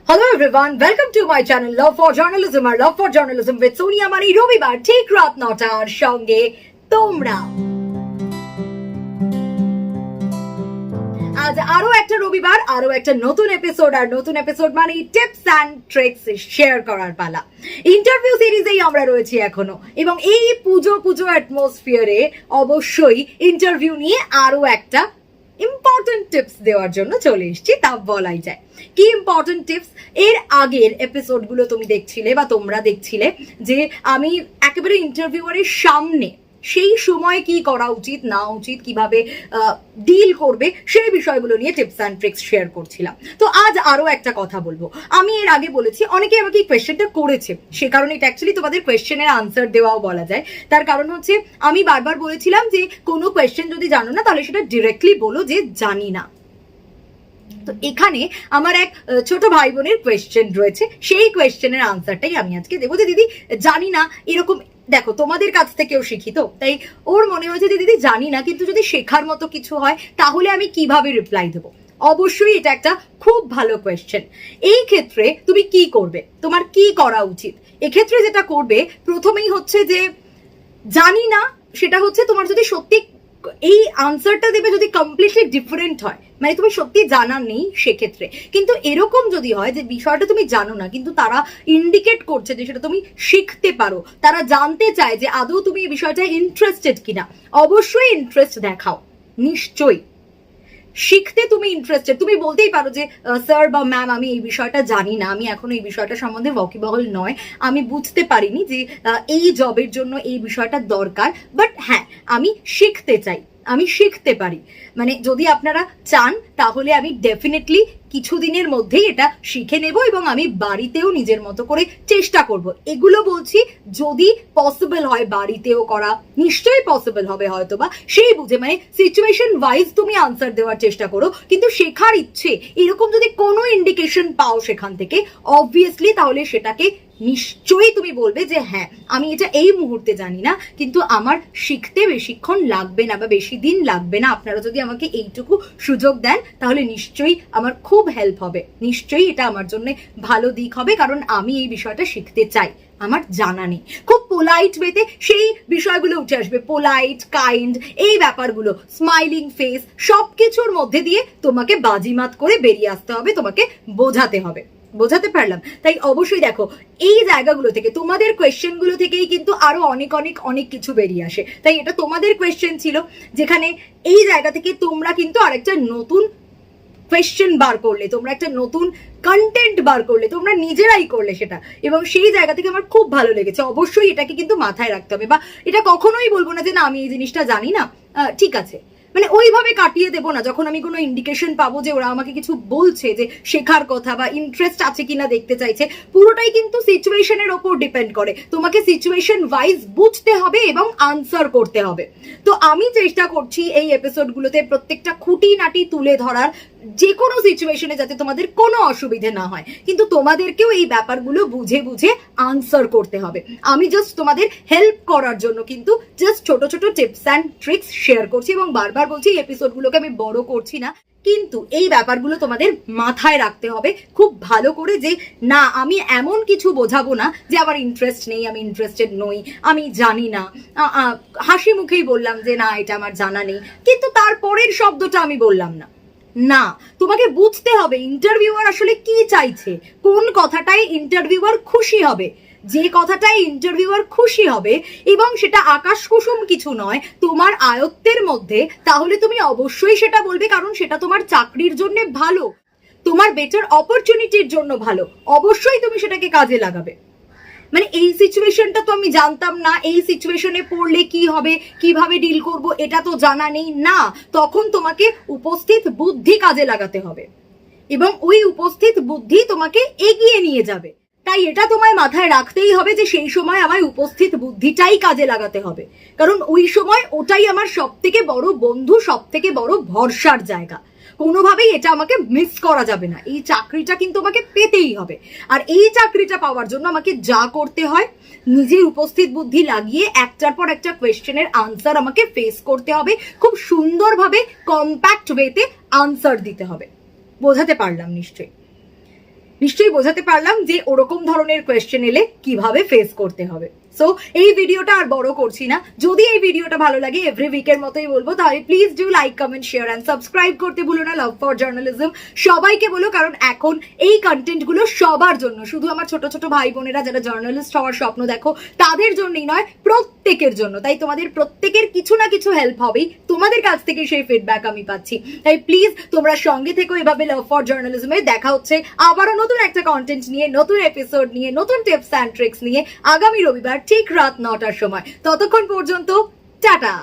Hello everyone, welcome to my channel Love for Journalism or Love for Journalism with Sonia Mani রবিবার ঠিক রাত 9টার সঙ্গে তোমরা। আজ আরো একটা রবিবার, আরো একটা নতুন এপিসোড, আর নতুন এপিসোড মানে টিপস অ্যান্ড ট্রিক্স শেয়ার করার পালা। ইন্টারভিউ সিরিজেই আমরা রয়েছি এখনো, এবং এই পুজো অ্যাটমসফিয়ারে অবশ্যই ইন্টারভিউ নিয়ে আরো একটা ইম্পর্টেন্ট টিপস দেওয়ার জন্য চলে এসেছি, তা বলাই যায়। কি ইম্পর্টেন্ট টিপস? এর আগের এপিসোডগুলো তুমি দেখছিলে বা তোমরা দেখছিলে যে আমি একেবারে ইন্টারভিউয়ারের সামনে সেই সময় কি করা উচিত না উচিত, কিভাবে ডিল করবে, সেই বিষয়গুলো নিয়ে টিপস অ্যান্ড ট্রিক্স শেয়ার করছিলাম। তো আজ আরো একটা কথা বলবো। আমি এর আগে বলেছি, অনেকে আমাকে এই কোয়েশ্চেনটা করেছে, সে কারণে এটা অ্যাকচুয়ালি তোমাদের কোয়েশ্চেনের আনসার দেওয়াও বলা যায়। তার কারণ হচ্ছে, আমি বারবার বলেছিলাম যে কোনো কোয়েশ্চেন যদি জানো না তাহলে সেটা ডিরেক্টলি বলো যে জানি না। তো এখানে আমার এক ছোট ভাই বোনের কোয়েশ্চেন রয়েছে, সেই কোয়েশ্চেনের আনসারটাই আমি আজকে দেবো। যে দিদি জানি না, এরকম দেখো তোমাদের কাছ থেকেও শিখি, তো তাই ওর মনে হয়েছে যে দিদি জানি না, কিন্তু যদি শেখার মতো কিছু হয় তাহলে আমি কিভাবে রিপ্লাই দেবো। অবশ্যই এটা একটা খুব ভালো কোয়েশ্চেন। এই ক্ষেত্রে তুমি কি করবে, তোমার কি করা উচিত? এক্ষেত্রে যেটা করবে প্রথমেই হচ্ছে যে জানি না, সেটা হচ্ছে তোমার যদি সত্যি এই আনসারটা দেবে যদি কমপ্লিটলি ডিফারেন্ট হয়, মানে তুমি সত্যি জানা নেই সেক্ষেত্রে। কিন্তু এরকম যদি হয় যে বিষয়টা তুমি জানো না কিন্তু তারা ইন্ডিকেট করছে যে সেটা তুমি শিখতে পারো, তারা জানতে চায় যে আদৌ তুমি এই বিষয়টায় ইন্টারেস্টেড কিনা, অবশ্যই ইন্টারেস্ট দেখাও। নিশ্চয়ই শিখতে তুমি ইন্টারেস্টেড, তুমি বলতেই পারো যে স্যার বা ম্যাম আমি এই বিষয়টা জানি না, আমি এখনো এই বিষয়টা সম্বন্ধে ওয়াকিবহল নয়, আমি বুঝতে পারিনি যে এই জবের জন্য এই বিষয়টা দরকার, বাট হ্যাঁ আমি শিখতে চাই, আমি শিখতে পারি। মানে যদি আপনারা চান তাহলে আমি ডেফিনেটলি কিছুদিনের মধ্যেই এটা শিখে নেব, এবং আমি বাড়িতেও নিজের মতো করে চেষ্টা করব। এগুলো বলছি যদি পসিবল হয় বাড়িতেও করা, নিশ্চয়ই পসিবল হবে হয়তো বা, সেই বুঝে মানে সিচুয়েশন ওয়াইজ তুমি আনসার দেওয়ার চেষ্টা করো। কিন্তু শেখার ইচ্ছে এরকম যদি কোনো ইন্ডিকেশন পাও সেখান থেকে, অবভিয়াসলি তাহলে সেটাকে নিশ্চয়ই তুমি বলবে যে হ্যাঁ আমি এটা এই মুহূর্তে জানি না, কিন্তু আমার শিখতে বেশিক্ষণ লাগবে না বা বেশি দিন লাগবে না। আপনারা যদি আমাকে এইটুকু সুযোগ দেন তাহলে নিশ্চয়ই আমার খুব হেল্প হবে, নিশ্চয়ই এটা আমার জন্য ভালো দিক হবে, কারণ আমি এই বিষয়টা শিখতে চাই, আমার জানা নেই। খুব পোলাইট ওয়েতে সেই বিষয়গুলো উঠে আসবে, পোলাইট, কাইন্ড, এই ব্যাপারগুলো, স্মাইলিং ফেস, সবকিছুর মধ্যে দিয়ে তোমাকে বাজিমাত করে বেরিয়ে আসতে হবে, তোমাকে বোঝাতে হবে। বোঝাতে পারলাম? তাই অবশ্যই দেখো এই জায়গাগুলো থেকে, তোমাদের কোয়েশ্চেন গুলো থেকেই কিন্তু আরো অনেক অনেক অনেক কিছু বেরিয়ে আসে। তাই এটা তোমাদের কোয়েশ্চেন ছিল, যেখানে এই জায়গা থেকে তোমরা কিন্তু আরেকটা নতুন কোয়েশ্চেন বার করলে, তোমরা একটা নতুন কন্টেন্ট বার করলে, তোমরা নিজেরাই করলে সেটা, এবং সেই জায়গা থেকে আমার খুব ভালো লেগেছে। অবশ্যই এটাকে কিন্তু মাথায় রাখতে হবে, বা এটা কখনোই বলবো না যে না আমি এই জিনিসটা জানি না, ঠিক আছে, মানে ওইভাবে কাটিয়ে দেবো না। যখন আমি কোনো ইন্ডিকেশন পাবো যে ওরা আমাকে কিছু বলছে যে শেখার কথা বা ইন্টারেস্ট আছে কিনা দেখতে চাইছে, পুরোটাই কিন্তু সিচুয়েশনের ওপর ডিপেন্ড করে। তোমাকে সিচুয়েশন ওয়াইজ বুঝতে হবে এবং আনসার করতে হবে। তো আমি চেষ্টা করছি এই এপিসোডগুলোতে প্রত্যেকটা খুঁটিনাটি তুলে ধরার, যে কোনো সিচুয়েশনে যাতে তোমাদের কোনো অসুবিধে না হয়, কিন্তু তোমাদেরকেও এই ব্যাপারগুলো বুঝে বুঝে আনসার করতে হবে। আমি জাস্ট তোমাদের হেল্প করার জন্য কিন্তু জাস্ট ছোট ছোট টিপস অ্যান্ড ট্রিক্স শেয়ার করছি, এবং বারবার বলছি এই এপিসোডগুলোকে আমি বড় করছি না, কিন্তু এই ব্যাপারগুলো তোমাদের মাথায় রাখতে হবে খুব ভালো করে, যে না আমি এমন কিছু বোঝাবো না যে আমার ইন্টারেস্ট নেই, আমি ইন্টারেস্টেড নই, আমি জানি না, হাসি মুখেই বললাম যে না এটা আমার জানা নেই, কিন্তু তারপরের শব্দটা আমি বললাম না। না, তোমাকে বুঝতে হবে ইন্টারভিউয়ার আসলে কি চাইছে, কোন কথাটাই ইন্টারভিউয়ার খুশি হবে, যে কথাটাই ইন্টারভিউয়ার খুশি হবে, এবং সেটা আকাশ কুসুম কিছু নয়, তোমার আয়ত্তের মধ্যে, তাহলে তুমি অবশ্যই সেটা বলবে, কারণ সেটা তোমার চাকরির জন্য ভালো, তোমার বেটার অপরচুনিটির জন্য ভালো, অবশ্যই তুমি সেটাকে কাজে লাগাবে। মানে এই সিচুয়েশনটা তো আমি জানতাম না, এই সিচুয়েশনে পড়লে কি হবে, কিভাবে ডিল করব এটা তো জানা নেই, না, তখন তোমাকে উপস্থিত বুদ্ধি কাজে লাগাতে হবে, এবং ওই উপস্থিত বুদ্ধি তোমাকে এগিয়ে নিয়ে যাবে। তাই এটা তোমায় মাথায় রাখতেই হবে যে সেই সময় আমার উপস্থিত বুদ্ধিটাই কাজে লাগাতে হবে, কারণ ওই সময় ওটাই আমার সব থেকে বড় বন্ধু, সব থেকে বড় ভরসার জায়গা। কোনোভাবেই এটা আমাকে মিস করা যাবে না, এই চাকরিটা কিন্তু আমাকে পেতেই হবে। আর এই চাকরিটা পাওয়ার জন্য আমাকে যা করতে হয়, নিজের উপস্থিত বুদ্ধি লাগিয়ে একটার পর একটা কোয়েশ্চেনের আনসার আমাকে ফেস করতে হবে, খুব সুন্দরভাবে কম্প্যাক্ট ওয়েতে আনসার দিতে হবে। বোঝাতে পারলাম নিশ্চয়ই? নিশ্চয়ই বোঝাতে পারলাম যে ওরকম ধরনের কোয়েশ্চেন এলে কিভাবে ফেস করতে হবে। সো এই ভিডিওটা আর বড় করছি না। যদি এই ভিডিওটা ভালো লাগে এভরি উইকের মতোই বলবো, তাহলে please do like, comment, share and subscribe করতে ভুলো না। লাভ ফর জার্নালিজম সবাইকে বলো, কারণ এখন এই কন্টেন্ট গুলো সবার জন্য, শুধু আমার ছোট ছোট ভাই বোনেরা যারা জার্নালিস্ট হওয়ার স্বপ্ন দেখো তাদের জন্যই নয়, প্রত্যেকের জন্য। তাই তোমাদের প্রত্যেকের কিছু না কিছু হেল্প হবেই, তোমাদের কাছ থেকে সেই ফিডব্যাক আমি পাচ্ছি। তাই প্লিজ তোমরা সঙ্গে থেকো এভাবে লাভ ফর জার্নালিজমে। দেখা হচ্ছে আবারও নতুন একটা কন্টেন্ট নিয়ে, নতুন এপিসোড নিয়ে, নতুন টিপস অ্যান্ড ট্রিক্স নিয়ে আগামী রবিবার ঠিক রাত 9টার সময়। ততক্ষণ পর্যন্ত টাটা।